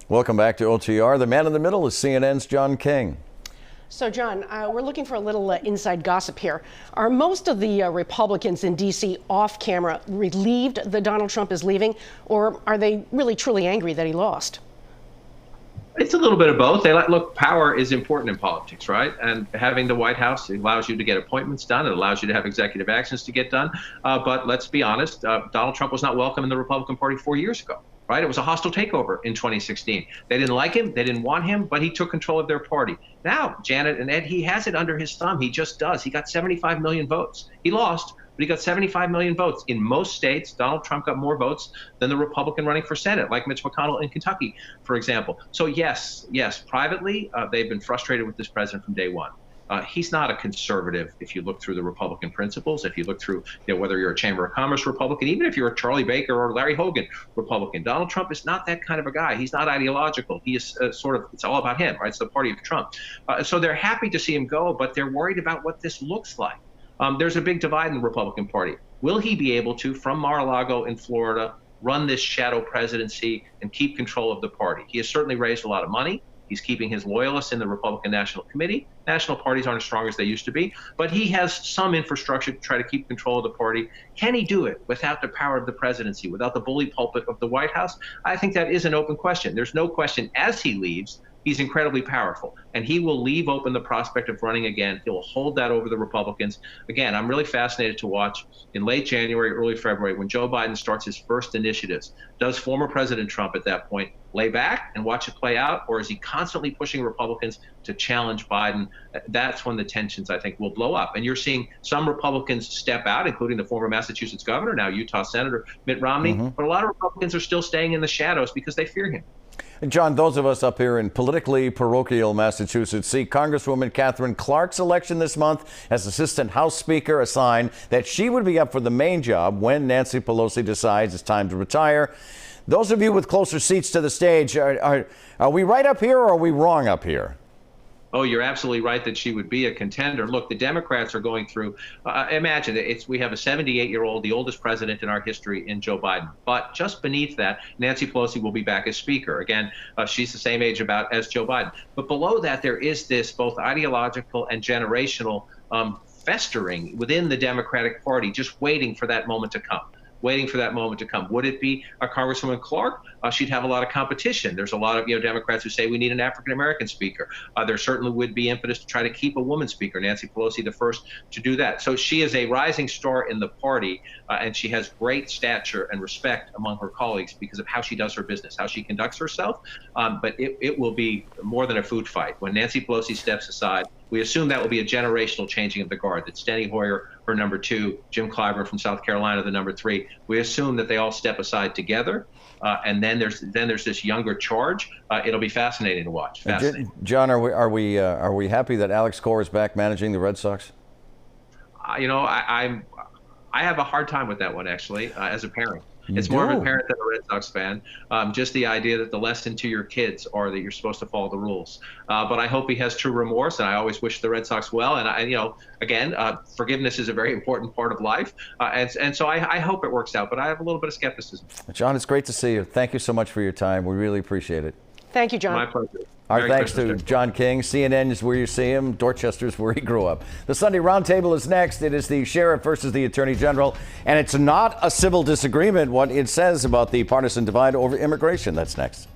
Welcome back to OTR. The man in the middle is CNN's John King. So, John, we're looking for a little inside gossip here. Are most of the Republicans in D.C. off camera relieved that Donald Trump is leaving, or are they really truly angry that he lost? It's a little bit of both. Look, power is important in politics, right? And having the White House allows you to get appointments done. It allows you to have executive actions to get done. But let's be honest, Donald Trump was not welcome in the Republican Party 4 years ago, right? It was a hostile takeover in 2016. They didn't like him. They didn't want him, but he took control of their party. Now, Janet and Ed, he has it under his thumb. He just does. He got 75 million votes. He lost, but he got 75 million votes. In most states, Donald Trump got more votes than the Republican running for Senate, like Mitch McConnell in Kentucky, for example. So yes, privately, they've been frustrated with this president from day one. He's not a conservative if you look through the Republican principles, if you look through whether you're a Chamber of Commerce Republican, even if you're a Charlie Baker or Larry Hogan Republican. Donald Trump is not that kind of a guy. He's not ideological. He is it's all about him, right? It's the party of Trump. So they're happy to see him go, but they're worried about what this looks like. There's a big divide in the Republican Party. Will he be able to, from Mar-a-Lago in Florida, run this shadow presidency and keep control of the party? He has certainly raised a lot of money. He's keeping his loyalists in the Republican National Committee. National parties aren't as strong as they used to be, but he has some infrastructure to try to keep control of the party. Can he do it without the power of the presidency, without the bully pulpit of the White House? I think that is an open question. There's no question as he leaves, he's incredibly powerful, and he will leave open the prospect of running again. He'll hold that over the Republicans. Again, I'm really fascinated to watch in late January, early February, when Joe Biden starts his first initiatives. Does former President Trump at that point lay back and watch it play out, or is he constantly pushing Republicans to challenge Biden? That's when the tensions, I think, will blow up. And you're seeing some Republicans step out, including the former Massachusetts governor, now Utah Senator Mitt Romney. But a lot of Republicans are still staying in the shadows because they fear him. John, those of us up here in politically parochial Massachusetts see Congresswoman Katherine Clark's election this month as Assistant House Speaker, a sign that she would be up for the main job when Nancy Pelosi decides it's time to retire. Those of you with closer seats to the stage, are we right up here or are we wrong up here? Oh, you're absolutely right that she would be a contender. Look, the Democrats are going through, imagine we have a 78-year-old, the oldest president in our history in Joe Biden. But just beneath that, Nancy Pelosi will be back as Speaker. Again, she's the same age as Joe Biden. But below that, there is this both ideological and generational festering within the Democratic Party, just waiting for that moment to come. Would it be Congresswoman Clark? She'd have a lot of competition. There's a lot of Democrats who say we need an African-American speaker. There certainly would be impetus to try to keep a woman speaker. Nancy Pelosi, the first to do that. So she is a rising star in the party, and she has great stature and respect among her colleagues because of how she does her business, how she conducts herself. But it will be more than a food fight. When Nancy Pelosi steps aside, we assume that will be a generational changing of the guard, that Steny Hoyer, her number 2, Jim Clyburn from South Carolina, the number 3. We assume that they all step aside together, and then there's this younger charge. It'll be fascinating to watch. Fascinating. John, are we happy that Alex Cora is back managing the Red Sox? I have a hard time with that one, actually, as a parent. It's more of a parent than a Red Sox fan. Just the idea that the lesson to your kids are that you're supposed to follow the rules. But I hope he has true remorse, and I always wish the Red Sox well. And again, forgiveness is a very important part of life, and so I hope it works out. But I have a little bit of skepticism. John, it's great to see you. Thank you so much for your time. We really appreciate it. Thank you, John. My pleasure. Our thanks to John King. CNN is where you see him. Dorchester is where he grew up. The Sunday Roundtable is next. It is the sheriff versus the attorney general. And it's not a civil disagreement what it says about the partisan divide over immigration. That's next.